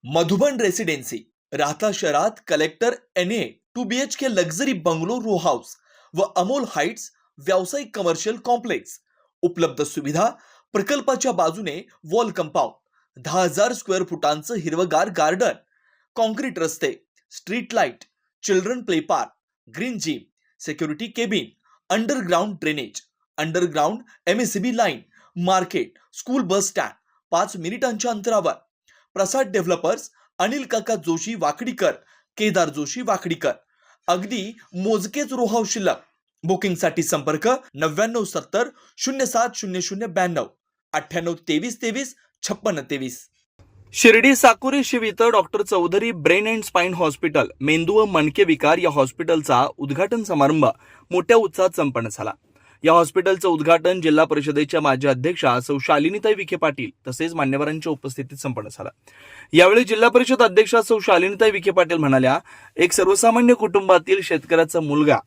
Madhuban residency राहता शहरात collector NA 2 BHK luxury bungalow row house व अमोल हाइट्स व्यावसायिक कमर्शियल कॉम्प्लेक्स. उपलब्ध सुविधा प्रकल्पाच्या बाजूने वॉल कंपाऊंड, 10,000 स्क्वेअर फुटांचं हिरवगार गार्डन, कॉन्क्रीट रस्ते, street light, children play park, green gym, security cabin, underground drainage, underground MSCB line, market, school bus stand 5 मिनिटांच्या अंतरावर. प्रसाद डेव्हलपर्स, अनिल काका जोशी वाकडीकर, केदार जोशी वाकडीकर. अगदी मोजकेच रो हाऊस शिल्लक. बुकिंगसाठी संपर्क 9970 070092 982323 5623. शिर्डी साकुरी शिवित doctor Chaudhari brain and spine hospital मेंदू व मणके विकार या हॉस्पिटलचा उद्घाटन समारंभ मोठ्या उत्साहात संपन्न झाला. या हॉस्पिटलचं उद्घाटन जिल्हा परिषदेच्या माजी अध्यक्षा सौ शालिनीताई विखे पाटील तसेच मान्यवरांच्या उपस्थितीत संपन्न झाला. यावेळी जिल्हा परिषद अध्यक्षा सौ शालिनीताई विखे पाटील म्हणाल्या, एक सर्वसामान्य कुटुंबातील शेतकऱ्याचा मुलगा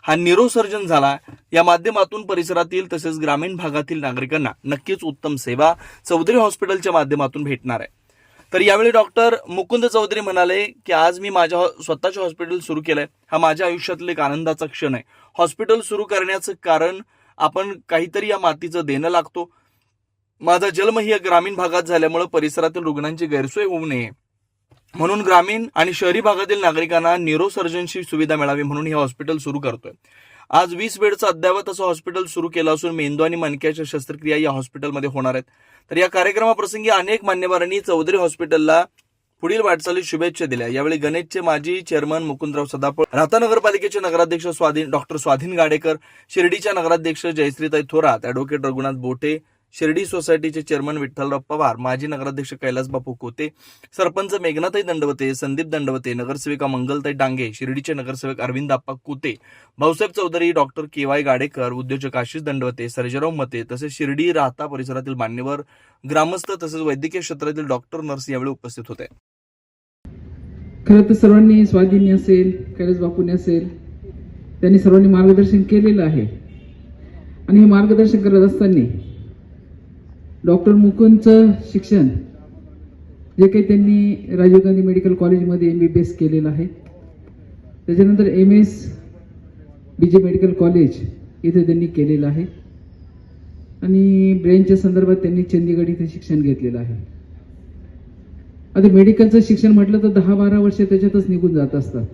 हा न्यूरोसर्जन झाला. या माध्यमातून परिसरातील तसेच ग्रामीण भागातील नागरिकांना नक्कीच उत्तम सेवा चौधरी हॉस्पिटलच्या माध्यमातून भेटणार आहे. तर यावेळी डॉक्टर मुकुंद चौधरी म्हणाले की आज मी माझ्या स्वतःचे हॉस्पिटल सुरू केलंय. हा माझ्या आयुष्यातला एक आनंदाचा क्षण आहे. हॉस्पिटल सुरू करण्याचं कारण आपण काहीतरी या मातीचं देणं लागतो. माझा जन्मही या ग्रामीण भागात झाल्यामुळे परिसरातील रुग्णांची गैरसोय होऊ नये म्हणून ग्रामीण आणि शहरी भागातील नागरिकांना न्यूरोसर्जनची सुविधा मिळावी म्हणून हे हॉस्पिटल सुरू करतोय. आज 20 बेडचं अद्ययावत असं हॉस्पिटल सुरू केलं असून मेंदू आणि मणक्याच्या शस्त्रक्रिया या हॉस्पिटलमध्ये होणार आहेत. तर या कार्यक्रमाप्रसंगी अनेक मान्यवरांनी चौधरी हॉस्पिटलला पुढील वाटचालीत शुभेच्छा दिल्या. यावेळी गणेशचे माजी चेअरमन मुकुंदराव सदाफळ, राहता नगरपालिकेचे नगराध्यक्ष डॉक्टर स्वाधीन गाडेकर, शिर्डीच्या नगराध्यक्ष जयश्रीताई थोरात, ॲडव्होकेट रघुनाथ बोठे, शिर्डी सोसायटीचे चेअरमन विठ्ठलराव पवार, माजी नगराध्यक्ष कैलासबापू कोते, सरपंच मेघनाताई दंडवते, संदीप दंडवते, नगरसेविका मंगलताई डांगे, शिर्डीचे नगरसेवक अरविंद आप्पा कोते, भाऊसाहेब चौधरी, डॉक्टर KY गाडेकर, उद्योजक आशिष दंडवते, सर्जेराव मते तसेच शिर्डी राहता परिसरातील मान्यवर, ग्रामस्थ तसेच वैद्यकीय क्षेत्रातील डॉक्टर नर्स यावेळी उपस्थित होते. खरं तर सर्वांनी स्वाधीन असेल, कैलासबापूंनी असेल, त्यांनी सर्वांनी मार्गदर्शन केलेलं आहे. आणि हे मार्गदर्शन करत असताना डॉक्टर मुकुंदचं शिक्षण जे काही त्यांनी राजीव गांधी मेडिकल कॉलेजमध्ये MBBS केलेलं आहे, त्याच्यानंतर MS BJ मेडिकल कॉलेज इथे त्यांनी केलेलं आहे आणि ब्रेनच्या संदर्भात त्यांनी चंदीगड इथे शिक्षण घेतलेलं आहे. आता मेडिकलचं शिक्षण म्हटलं तर 10-12 वर्ष त्याच्यातच निघून जात असतात,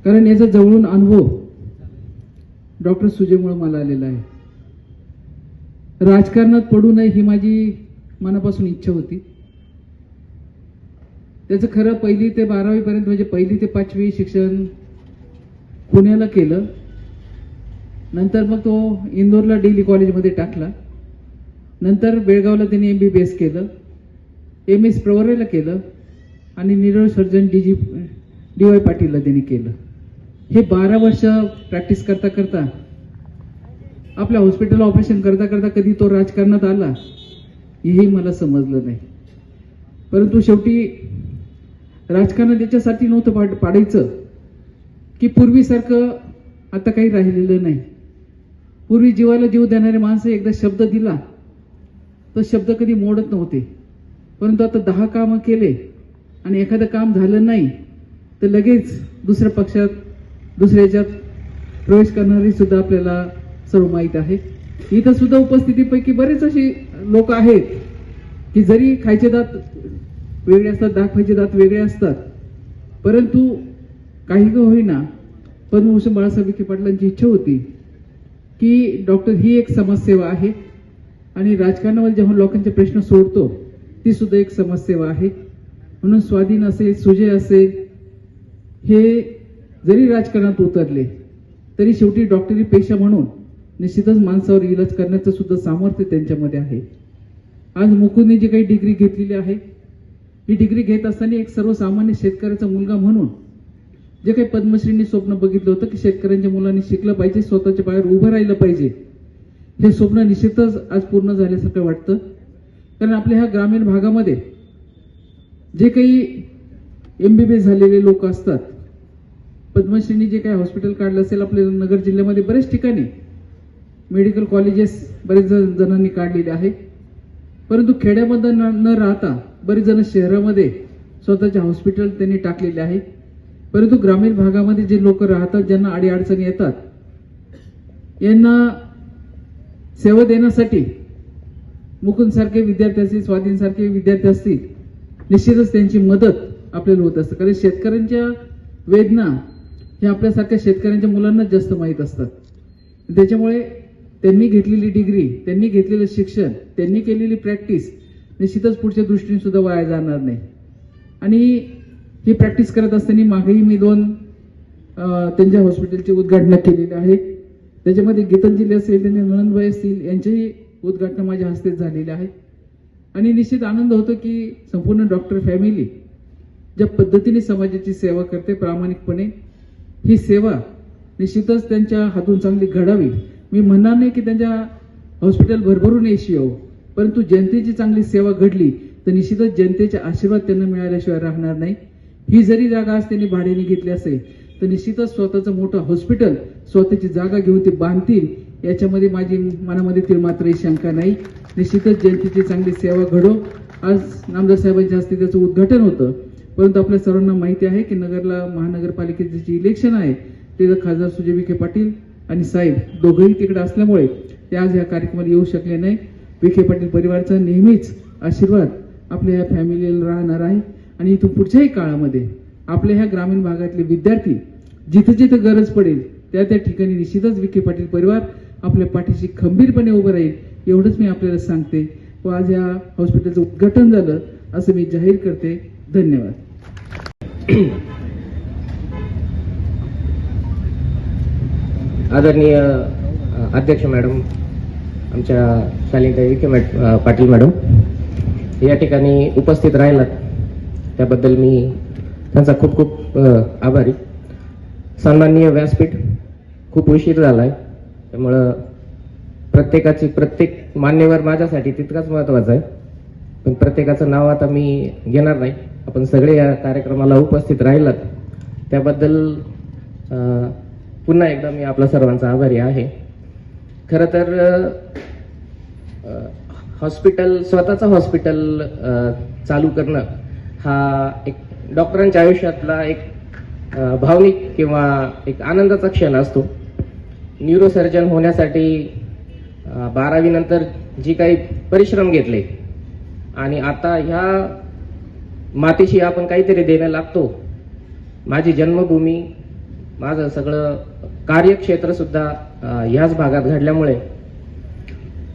कारण याचा जवळून अनुभव डॉक्टर सुजयमुळे मला आलेला आहे. राजकारणात पडू नये ही माझी मनापासून इच्छा होती. त्याचं खरं 1ली ते 12वी पर्यंत म्हणजे 1ली ते 5वी शिक्षण पुण्याला केलं. नंतर मग तो इंदोरला DLE कॉलेजमध्ये टाकला. नंतर बेळगावला त्यांनी MBBS केलं, MS प्रवरेला केलं आणि न्यूरोसर्जन DY पाटीलला त्यांनी केलं. हे 12 वर्ष प्रॅक्टिस करता करता आपल्या हॉस्पिटल ऑपरेशन करता करता कधी तो राजकारणात आला हेही मला समजलं नाही. परंतु शेवटी राजकारण त्याच्यासाठी नव्हतं पाडायचं की पूर्वीसारखं आता काही राहिलेलं नाही. पूर्वी जीवाला जीव देणारे माणसं एकदा शब्द दिला तर शब्द कधी मोडत नव्हते. परंतु आता 10 कामं केले आणि एखादं काम झालं नाही तर लगेच दुसऱ्या पक्षात दुसऱ्या याच्यात प्रवेश करणारी सुद्धा आपल्याला सर्व माहीत आहे. इथं सुद्धा उपस्थितीपैकी बरेच असे लोक आहेत की जरी खायचे दात वेगळे असतात, दाखवायचे दात वेगळे असतात, परंतु काही का होईना पद्मभूषण बाळासाहेब विखे पाटलांची इच्छा होती की डॉक्टर ही एक समाजसेवा आहे आणि राजकारणावर जेव्हा लोकांचे प्रश्न सोडतो ती सुद्धा एक समाजसेवा आहे. म्हणून स्वाधीन असेल, सुजय असेल, हे जरी राजकारणात उतरले तरी शेवटी डॉक्टरी पेशा म्हणून निश्चितच माणसावर इलाज करण्याचं सुद्धा सामर्थ्य त्यांच्यामध्ये आहे. आज मुकुंदने जी काही डिग्री घेतलेली आहे, ही डिग्री घेत असताना एक सर्वसामान्य शेतकऱ्याचा मुलगा म्हणून जे काही पद्मश्रींनी स्वप्न बघितलं होतं की शेतकऱ्यांच्या मुलांनी शिकलं पाहिजे, स्वतःच्या पायावर उभं राहिलं पाहिजे, हे स्वप्न निश्चितच आज पूर्ण झाल्यासारखं वाटतं. कारण आपल्या ह्या ग्रामीण भागामध्ये जे काही MBBS झालेले लोक असतात, पद्मश्रींनी जे काही हॉस्पिटल काढलं असेल आपल्या नगर जिल्ह्यामध्ये बरेच ठिकाणी मेडिकल कॉलेजेस बरेच जणांनी काढलेले आहे, परंतु खेड्यामध्ये न राहता बरेच जण शहरामध्ये स्वतःचे हॉस्पिटल त्यांनी टाकलेले आहे, परंतु ग्रामीण भागामध्ये जे लोक राहतात, ज्यांना अडीअडचणी येतात, यांना सेवा देण्यासाठी मुकुंद सारखे विद्यार्थी असतील, स्वाधीन सारखे विद्यार्थी असतील, निश्चितच त्यांची मदत आपल्याला होत असते. कारण शेतकऱ्यांच्या वेदना हे आपल्यासारख्या शेतकऱ्यांच्या मुलांनाच जास्त माहीत असतात. त्याच्यामुळे त्यांनी घेतलेली डिग्री, त्यांनी घेतलेलं शिक्षण, त्यांनी केलेली प्रॅक्टिस निश्चितच पुढच्या दृष्टीने सुद्धा वाया जाणार नाही. आणि ही प्रॅक्टिस करत असताना मागेही मी 2 त्यांच्या हॉस्पिटलचे उद्घाटन केलेले आहे. त्याच्यामध्ये गीतांजली असेल, त्यांनी नंदबाई असतील, यांचेही उद्घाटन माझ्या हस्तेच झालेले आहे. आणि निश्चित आनंद होतो की संपूर्ण डॉक्टर फॅमिली ज्या पद्धतीने समाजाची सेवा करते प्रामाणिकपणे, ही सेवा निश्चितच त्यांच्या हातून चांगली घडावी. मी म्हणणार नाही की त्यांच्या हॉस्पिटल भरभरून यश येवो, परंतु जनतेची चांगली सेवा घडली तर निश्चितच जनतेचे आशीर्वाद त्यांना मिळाल्याशिवाय राहणार नाही. ही जरी जागा आज त्यांनी भाड्याने घेतली असेल तर निश्चितच स्वतःचं मोठं हॉस्पिटल स्वतःची जागा घेऊन ते बांधतील, याच्यामध्ये माझी मनामध्ये ती मात्रही शंका नाही. निश्चितच जनतेची चांगली सेवा घडो. आज नामदार साहेबांच्या हस्ते त्याचं उद्घाटन होतं, परंतु आपल्या सर्वांना माहिती आहे की नगरला महानगरपालिकेचे जे इलेक्शन आहे ते खासदार सुजय विखे पाटील आणि साहेब दोघंही तिकडे असल्यामुळे ते आज या कार्यक्रमाला येऊ शकले नाही. विखे पाटील परिवाराचा नेहमीच आशीर्वाद आपल्या या फॅमिलीला राहणार आहे. आणि इथून पुढच्याही काळामध्ये आपल्या ह्या ग्रामीण भागातले विद्यार्थी जिथं जिथं गरज पडेल त्या त्या ठिकाणी निश्चितच विखे पाटील परिवार आपल्या पाठीशी खंबीरपणे उभं राहील, एवढंच मी आपल्याला सांगते. व आज या हॉस्पिटलचं उद्घाटन झालं असं मी जाहीर करते. धन्यवाद. आदरणीय अध्यक्ष मॅडम, आमच्या शालिनीताई विखे पाटील मॅडम या ठिकाणी उपस्थित राहिलात त्याबद्दल मी त्यांचा खूप खूप आभारी. सन्माननीय व्यासपीठ, खूप उशीर झाला आहे, त्यामुळं प्रत्येक मान्यवर माझ्यासाठी तितकाच महत्त्वाचा आहे. पण प्रत्येकाचं नाव आता मी घेणार नाही. आपण सगळे या कार्यक्रमाला उपस्थित राहिलात त्याबद्दल पुन्हा एकदा मी आपला सर्वांचा आभारी आहे. खरं तर स्वतःचं हॉस्पिटल चालू करणं हा एक डॉक्टरांच्या आयुष्यातला एक भावनिक किंवा एक आनंदाचा क्षण असतो. न्यूरोसर्जन होण्यासाठी 12वी नंतर जी काही परिश्रम घेतले आणि आता ह्या मातीशी आपण काहीतरी देणं लागतो. माझी जन्मभूमी, माझं सगळं कार्यक्षेत्र सुद्धा ह्याच भागात घडल्यामुळे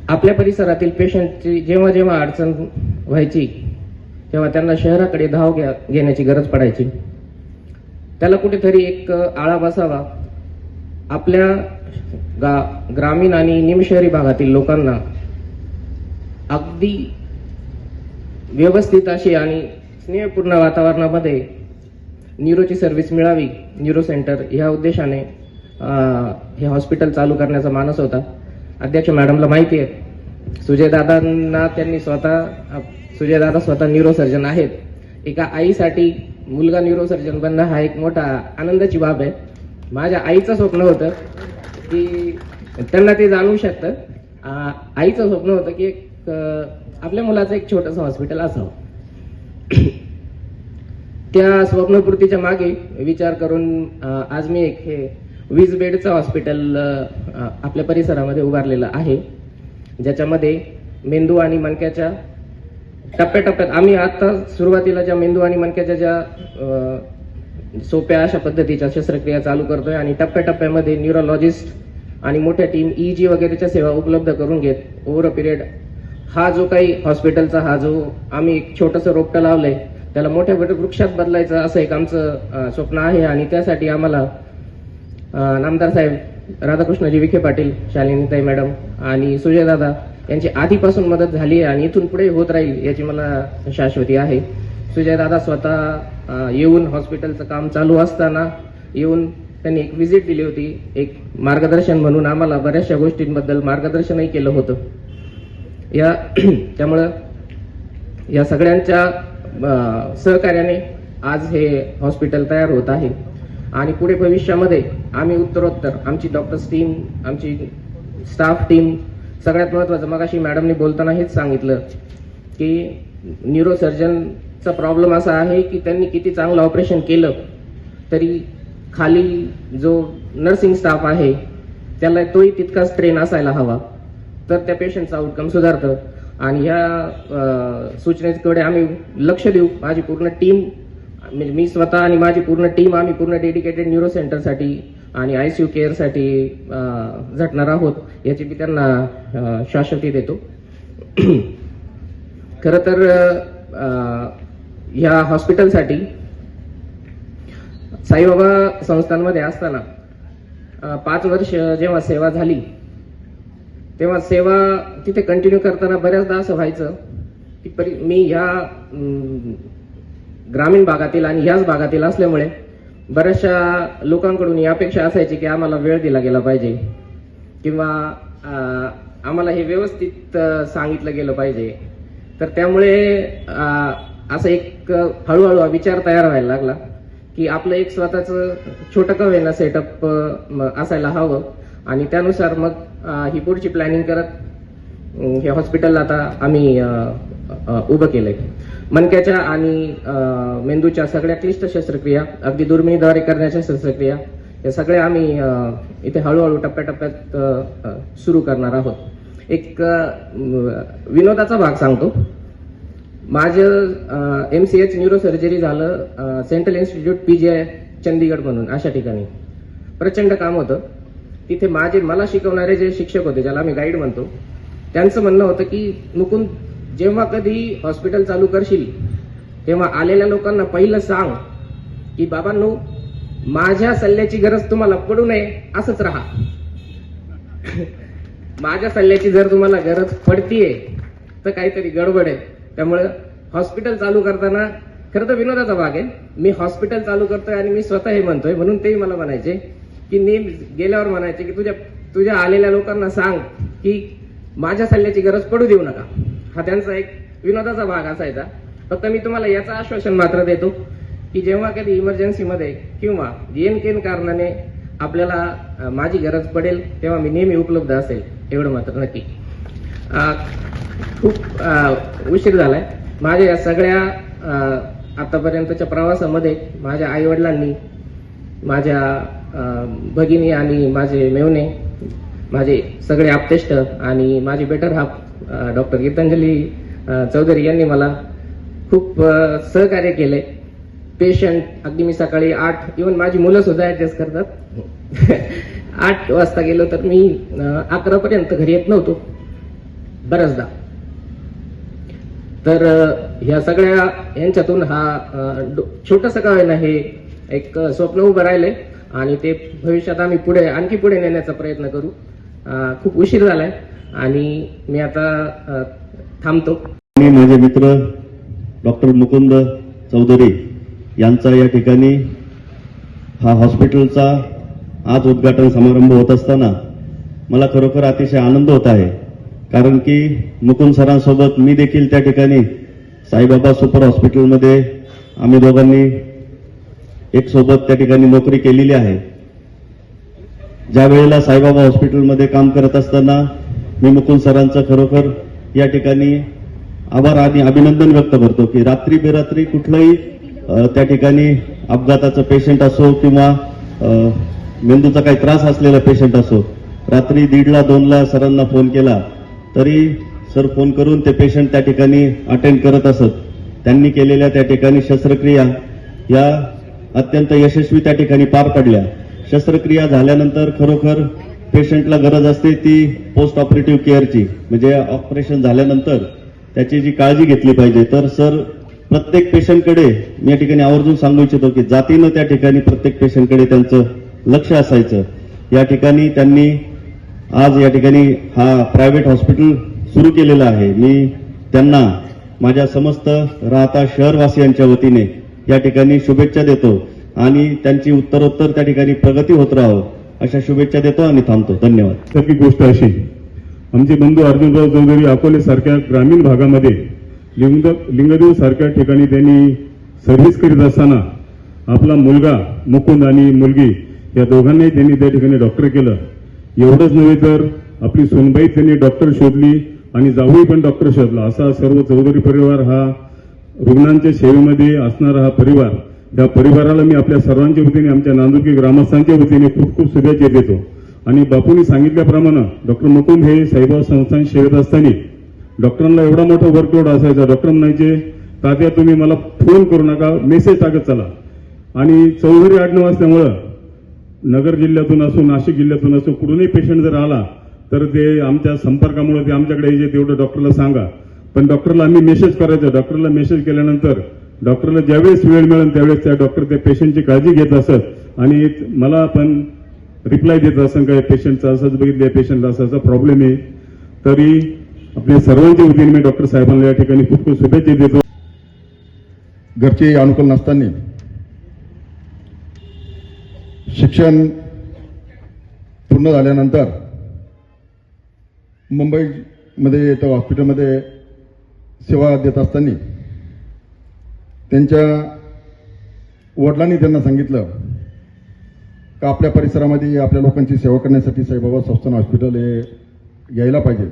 आपल्या परिसरातील पेशंटची जेव्हा जेव्हा अडचण व्हायची तेव्हा त्यांना शहराकडे धाव घेण्याची गरज पडायची. त्याला कुठेतरी एक आळा बसावा. आपल्या ग्रामीण आणि निमशहरी भागातील लोकांना अगदी व्यवस्थित अशी आणि स्नेहपूर्ण वातावरणामध्ये न्यूरोची सर्व्हिस मिळावी, न्यूरो सेंटर ह्या उद्देशाने हे हॉस्पिटल चालू करण्याचा मानस होता. अध्यक्ष मॅडमला माहिती आहे, सुजयदादा स्वतः न्यूरोसर्जन आहेत. एका आईसाठी मुलगा न्यूरोसर्जन बनणं हा एक मोठा आनंदाची बाब आहे. माझ्या आईचं स्वप्न होतं की त्यांना ते जाणवू शकतं. आईचं स्वप्न होतं की एक आपल्या मुलाचं एक छोटंसं हॉस्पिटल असावं. त्या स्वप्नपूर्तीच्या मागे विचार करून आज मी एक हे 20 बेडचं हॉस्पिटल आपल्या परिसरामध्ये उभारलेलं आहे, ज्याच्यामध्ये मेंदू आणि मणक्याच्या टप्प्याटप्प्यात आम्ही आता सुरुवातीला ज्या मेंदू आणि मणक्याच्या ज्या सोप्या अशा पद्धतीच्या शस्त्रक्रिया चालू करतोय आणि टप्प्याटप्प्यामध्ये न्यूरोलॉजिस्ट आणि मोठ्या टीम EG वगैरेच्या सेवा उपलब्ध करून घेत ओव्हर अ पिरियड हा जो काही हॉस्पिटलचा हा जो आम्ही एक छोटंसं रोपटं लावलंय त्याला मोठ्या वृक्षात बदलायचं असं एक आमचं स्वप्न आहे. आणि त्यासाठी आम्हाला नामदार साहेब राधाकृष्णजी विखे पाटील, शालिनीताई मॅडम आणि सुजयदादा यांची आधीपासून मदत झाली आहे आणि इथून पुढे होत राहील याची मला शाश्वती आहे. सुजयदादा स्वतः येऊन हॉस्पिटलचं काम चालू असताना येऊन त्यांनी एक व्हिजिट दिली होती, एक मार्गदर्शन म्हणून आम्हाला बऱ्याचशा गोष्टींबद्दल मार्गदर्शनही केलं होतं. त्यामुळं या सगळ्यांच्या सहकार्याने आज हे हॉस्पिटल तयार होत आहे. आणि पुढे भविष्यामध्ये आम्ही उत्तरोत्तर आमची डॉक्टर्स टीम, आमची स्टाफ टीम, सगळ्यात महत्त्वाचं मगाशी मॅडमनी बोलताना हेच सांगितलं की न्यूरोसर्जनचा प्रॉब्लेम असा आहे की त्यांनी किती चांगलं ऑपरेशन केलं तरी खाली जो नर्सिंग स्टाफ आहे त्याला तोही तितकाच ट्रेन असायला हवा, तर त्या पेशंटचं आउटकम सुधारतं. आणि ह्या सूचनेकडे आम्ही लक्ष देऊ. माझी पूर्ण टीम, म्हणजे मी स्वतः आणि माझी पूर्ण टीम, आम्ही पूर्ण डेडिकेटेड न्यूरो सेंटरसाठी आणि ICU केअरसाठी झटणार आहोत, याची मी त्यांना शाश्वती देतो. खरं तर ह्या हॉस्पिटलसाठी साईबाबा संस्थांमध्ये असताना 5 वर्ष जेव्हा सेवा झाली तेव्हा सेवा तिथे कंटिन्यू करताना बऱ्याचदा असं व्हायचं की मी ह्या ग्रामीण भागातील आणि ह्याच भागातील असल्यामुळे बऱ्याचशा लोकांकडून ही अपेक्षा असायची की आम्हाला वेळ दिला गेला पाहिजे किंवा आम्हाला हे व्यवस्थित सांगितलं गेलं पाहिजे. तर त्यामुळे असं एक हळूहळू विचार तयार व्हायला लागला की आपलं एक स्वतःचं छोटं का होईना सेटअप असायला हवं. आणि त्यानुसार मग ही पुढची प्लॅनिंग करत हे हॉस्पिटल आता आम्ही उभं केलंय. मणक्याच्या आणि मेंदूच्या सगळ्या क्लिष्ट शस्त्रक्रिया, अगदी दुर्मिणीद्वारे करण्याच्या शस्त्रक्रिया, या सगळ्या आम्ही इथे हळूहळू टप्प्याटप्प्यात सुरू करणार आहोत. एक विनोदाचा भाग सांगतो. माझं MCH न्यूरोसर्जरी झालं सेंट्रल इन्स्टिट्यूट PGI चंदीगड म्हणून अशा ठिकाणी. प्रचंड काम होतं तिथे. मला शिकवणारे जे शिक्षक होते, ज्याला आम्ही गाईड म्हणतो, त्यांचं म्हणणं होतं की मुकुंद, जेव्हा कधी हॉस्पिटल चालू करशील तेव्हा आलेल्या लोकांना पहिलं सांग की बाबांनो, माझ्या सल्ल्याची गरज तुम्हाला पडू नये, असंच राहा. माझ्या सल्ल्याची जर तुम्हाला गरज पडतीये तर काहीतरी गडबड आहे. त्यामुळे हॉस्पिटल चालू करताना, खरं तर विनोदाचा भाग आहे, मी हॉस्पिटल चालू करतोय आणि मी स्वतः हे म्हणतोय, म्हणून तेही मला म्हणायचे की गेल्यावर म्हणायचे की तुझ्या आलेल्या लोकांना सांग की माझ्या सल्ल्याची गरज पडू देऊ नका. हा त्यांचा एक विनोदाचा भाग असायचा. फक्त मी तुम्हाला याचं आश्वासन मात्र देतो की जेव्हा कधी इमर्जन्सीमध्ये किंवा जेनकेन कारणाने आपल्याला माझी गरज पडेल तेव्हा मी नेहमी उपलब्ध असेल, एवढं मात्र नक्की. खूप उशीर झालाय. माझ्या या सगळ्या आतापर्यंतच्या प्रवासामध्ये माझ्या आईवडिलांनी, माझ्या भगिनी आणि माझे मेवणे, माझे सगळे आप्तेष्ट आणि माझी better half doctor Geetanjali Chaudhari यांनी मला खूप सहकार्य केले. पेशंट अगदी मी सकाळी 8, इव्हन माझी मुलं सुद्धा ऍडजस्ट करतात, 8 वाजता गेलो तर मी 11 पर्यंत घरी येत नव्हतो बऱ्याचदा. तर ह्या सगळ्या यांच्यातून हा छोटंसं का होईना हे एक स्वप्न उभं राहिलंय आणि ते भविष्यात आम्ही आणखी पुढे नेण्याचा प्रयत्न करू. खूप उशीर झालाय आणि मी आता थांबतो. मी माझे मित्र डॉक्टर मुकुंद चौधरी यांचा या ठिकाणी हा हॉस्पिटलचा आज उद्घाटन समारंभ होत असताना मला खरोखर अतिशय आनंद होत आहे. कारण की मुकुंद सरांसोबत मी देखील त्या ठिकाणी साईबाबा सुपर हॉस्पिटलमध्ये आम्ही दोघांनी एक सोबत त्या ठिकाणी नोकरी केलेली आहे. ज्या वेळेला साईबाबा हॉस्पिटलमध्ये काम करत असताना मी मुकुंद सरांचं खरोखर या ठिकाणी आभार आणि अभिनंदन व्यक्त करतो की रात्री बेरात्री कुठलंही त्या ठिकाणी अपघाताचं पेशंट असो किंवा मेंदूचा काही त्रास असलेला पेशंट असो, रात्री 1:30ला 2ला सरांना फोन केला तरी सर फोन करून ते पेशंट त्या ठिकाणी अटेंड करत असत. त्यांनी केलेल्या त्या ठिकाणी शस्त्रक्रिया या अत्यंत यशस्वी त्या ठिकाणी पार पडल्या. शस्त्रक्रिया झाल्यानंतर खरोखर पेशंटला गरज असते ती पोस्ट ऑपरेटिव्ह केअरची, म्हणजे ऑपरेशन झाल्यानंतर त्याची जी काळजी घेतली पाहिजे. तर सर प्रत्येक पेशंटकडे मी या ठिकाणी आवर्जून सांगू इच्छितो की जातीनं त्या ठिकाणी प्रत्येक पेशंटकडे त्यांचं लक्ष असायचं. या ठिकाणी त्यांनी आज या ठिकाणी हा प्रायव्हेट हॉस्पिटल सुरू केलेलं आहे. मी त्यांना माझ्या समस्त राहता शहरवासियांच्या वतीने या ठिकाणी शुभेच्छा देतो आणि त्यांची उत्तरोत्तर त्या ठिकाणी प्रगती होत राहो अशा शुभेच्छा देतो आणि थांबतो. धन्यवाद. त्याची गोष्ट अशी, आमचे बंधू अर्जुनराव चौधरी अकोले सारख्या ग्रामीण भागामध्ये लिंगदेव सारख्या ठिकाणी त्यांनी सर्व्हिस करीत असताना आपला मुलगा मुकुंद आणि मुलगी या दोघांनाही त्यांनी त्या ठिकाणी डॉक्टर केलं. एवढंच नव्हे तर आपली सोनबाई त्यांनी डॉक्टर शोधली, आणि जाऊही पण डॉक्टर शोधला. असा सर्व चौधरी परिवार हा रुग्णांच्या सेवेमध्ये असणारा हा परिवार, या परिवाराला मी आपल्या सर्वांच्या वतीने, आमच्या नांदुरकी ग्रामस्थांच्या वतीने खूप खूप शुभेच्छा देतो. आणि बापूंनी सांगितल्याप्रमाणे डॉक्टर मुकुंद हे साईबाबा संस्थान सेवेत असताना डॉक्टरांना एवढा मोठा वर्कलोड असायचा. डॉक्टर म्हणायचे, तात्या तुम्ही मला फोन करू नका, मेसेज टाकत चला. आणि चौधरी आडनाव असल्यामुळं नगर जिल्ह्यातून असो, नाशिक जिल्ह्यातून असो, कुठूनही पेशंट जर आला तर ते आमच्या संपर्कामुळे ते आमच्याकडे यायचे, तेवढं डॉक्टरला सांगा. पण डॉक्टरला आम्ही मेसेज करायचो. डॉक्टरला मेसेज केल्यानंतर डॉक्टरला ज्यावेळेस वेळ मिळेल त्यावेळेस त्या डॉक्टर त्या पेशंटची काळजी घेत असत आणि मला पण रिप्लाय देत असं काय पेशंटचा असंच बघितलं, पेशंटला असा प्रॉब्लेम आहे. तरी आपल्या सर्वांच्या वतीने मी डॉक्टर साहेबांना या ठिकाणी खूप खूप शुभेच्छा देतो. घरचे अनुकूल नसताना शिक्षण पूर्ण झाल्यानंतर मुंबईमध्ये त्या हॉस्पिटलमध्ये सेवा देत असताना त्यांच्या वडिलांनी त्यांना सांगितलं का आपल्या परिसरामध्ये आपल्या लोकांची सेवा करण्यासाठी साईबाबा संस्थान हॉस्पिटल हे यायला पाहिजे.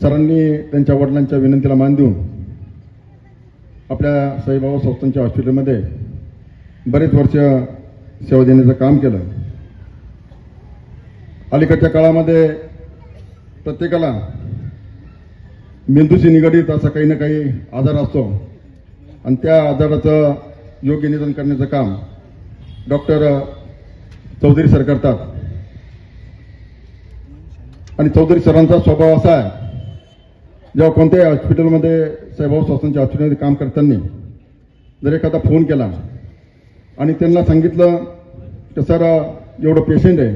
सरांनी त्यांच्या वडिलांच्या विनंतीला मान देऊन आपल्या साईबाबा संस्थानच्या हॉस्पिटलमध्ये बरेच वर्ष सेवा देण्याचं काम केलं. अलीकडच्या काळामध्ये प्रत्येकाला मेंदूशी निगडीत असा काही ना काही आजार असतो आणि त्या आजाराचं योग्य निदान करण्याचं काम डॉक्टर चौधरी सर करतात. आणि चौधरी सरांचा स्वभाव असा आहे, जेव्हा कोणत्याही हॉस्पिटलमध्ये साईबाबा संस्थानच्या हॉस्पिटलमध्ये काम करताना जर एखादा फोन केला आणि त्यांना सांगितलं की सर एवढं पेशंट आहे,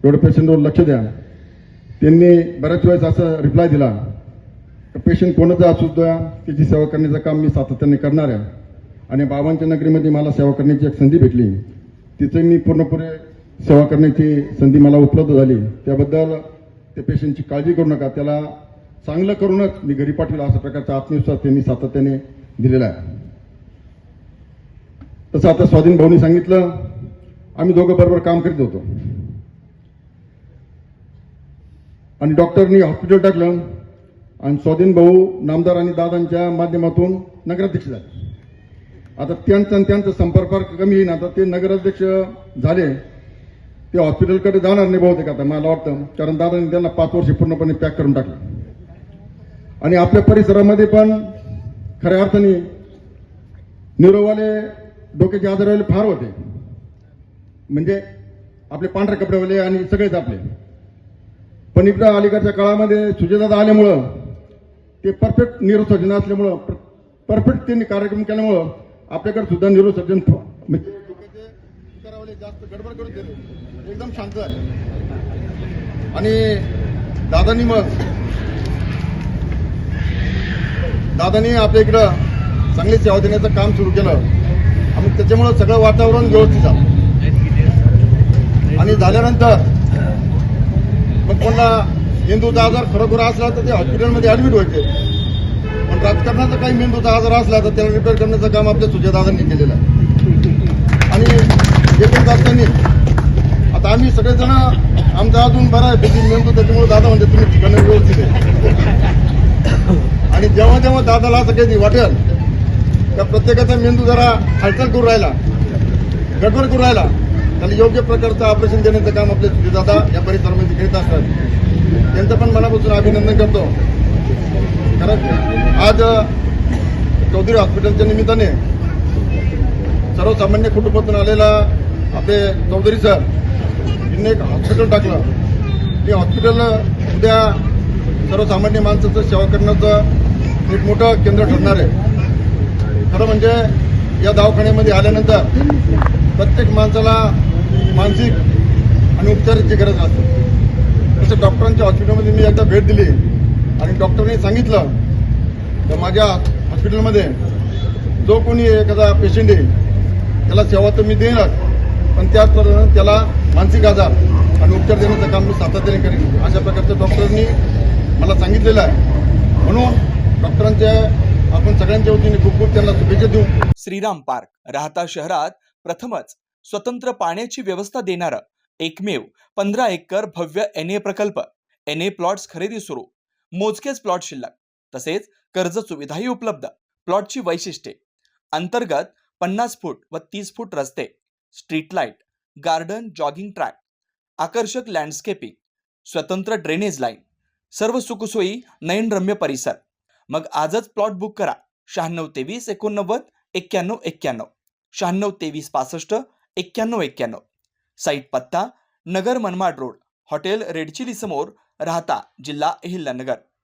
एवढं पेशंटवर लक्ष द्या, त्यांनी बऱ्याच वेळेस असं रिप्लाय दिला की पेशंट कोणाचा असू द्या, त्याची सेवा करण्याचं काम मी सातत्याने करणार आहे. आणि बाबांच्या नगरीमध्ये मला सेवा करण्याची एक संधी भेटली, तिथे मी पूर्णपणे सेवा करण्याची संधी मला उपलब्ध झाली. त्याबद्दल त्या पेशंटची काळजी करू नका, त्याला चांगलं करूनच मी घरी पाठवलं, अशा प्रकारचा आत्मविश्वास त्यांनी सातत्याने दिलेला आहे. तसं आता स्वाधीन भाऊनी सांगितलं, आम्ही दोघं बरोबर काम करीत होतो आणि डॉक्टरनी हॉस्पिटल टाकलं आणि स्वाधीन भाऊ नामदार आणि दादांच्या माध्यमातून नगराध्यक्ष झाले. आता त्यांचा संपर्क कमी येईन, आता ते नगराध्यक्ष झाले, ते हॉस्पिटलकडे जाणार नाही बहुतेक आता मला वाटतं, कारण दादांनी त्यांना 5 वर्ष पूर्णपणे पॅक करून टाकलं. आणि आपल्या परिसरामध्ये पण खऱ्या अर्थाने न्यूरोवाले, डोक्याचे आजारवाले फार होते, म्हणजे आपले पांढरे कपडेवाले आणि सगळेच आपले. पण इकडं अलीकडच्या काळामध्ये सुजयदादा आल्यामुळं, ते परफेक्ट न्यूरोसर्जन असल्यामुळं, परफेक्ट त्यांनी कार्यक्रम केल्यामुळं आपल्याकडे सुद्धा न्यूरोसर्जन म्हणजे डोक्याचे करावले जास्त गडबड करून देते, एकदम शांत आहे. आणि दादानी आपल्या इकडं चांगली सेवा देण्याचं काम सुरू केलं आणि त्याच्यामुळं सगळं वातावरण व्यवस्थित झालं. आणि झाल्यानंतर मग कोणाला मेंदूचा आजार खरोखर असला तर ते हॉस्पिटलमध्ये ऍडमिट व्हायचे, पण राजकारणाचा काही मेंदूचा आजार असला तर त्याला रिपेअर करण्याचं काम आपल्या सुजयदादांनी केलेलं आहे. आणि एकूण असताना आता आम्ही सगळेजण आमचा अजून बरा आहे पैकी मेंदू, त्याच्यामुळे दादा म्हणते तुम्ही ठिकाणं व्यवस्थित आहे. आणि जेव्हा जेव्हा दादाला असं काही वाटेल का प्रत्येकाचा मेंदू जरा हालचाल करू राहिला, गडबड करू राहिला, त्याला योग्य प्रकारचं ऑपरेशन देण्याचं काम आपले सुजयदादा या परिसरामध्ये घेत असतात. त्यांचं पण मनापासून अभिनंदन करतो. कारण आज चौधरी हॉस्पिटलच्या निमित्ताने सर्वसामान्य कुटुंबातून आलेला आपले चौधरी सर यांनी एक हॉस्पिटल टाकलं. ते हॉस्पिटल उद्या सर्वसामान्य माणसाचं सेवा करण्याचं एक मोठं केंद्र ठरणार आहे. खरं म्हणजे या दवाखान्यामध्ये आल्यानंतर प्रत्येक माणसाला मानसिक आणि उपचाराची गरज असते. तसं डॉक्टरांच्या हॉस्पिटलमध्ये मी एकदा भेट दिली आणि डॉक्टरने सांगितलं तर माझ्या हॉस्पिटलमध्ये जो कोणी एखादा पेशंट आहे त्याला सेवा तर मी देईनच, पण त्याचप्रमाणे त्याला मानसिक आजार आणि उपचार देण्याचं काम मी सातत्याने करेन, अशा प्रकारचं डॉक्टरांनी मला सांगितलेलं आहे. म्हणून डॉक्टरांच्या आपण सगळ्यांच्या वतीने खूप खूप त्यांना शुभेच्छा देऊ. श्रीराम पार्क राहता शहरात प्रथमच स्वतंत्र पाण्याची व्यवस्था देणारा एकमेव 15 एकर भव्य NA प्रकल्प NA प्लॉट्स खरेदी सुरू, मोजकेच प्लॉट शिल्लक, तसेच कर्ज सुविधाही उपलब्ध. प्लॉटची वैशिष्ट्ये: अंतर्गत 50 फूट व 30 फूट रस्ते, street light, garden, jogging track, आकर्षक लँडस्केपिंग, स्वतंत्र ड्रेनेज लाईन, सर्व सुखसोयी, नयनरम्य परिसर. मग आजच प्लॉट बुक करा. 9623 89 91 91, 9623 65 91 91. साईट पत्ता: Nagar Manmad road, hotel red chilli समोर, राहता, जिल्हा अहिल्यानगर.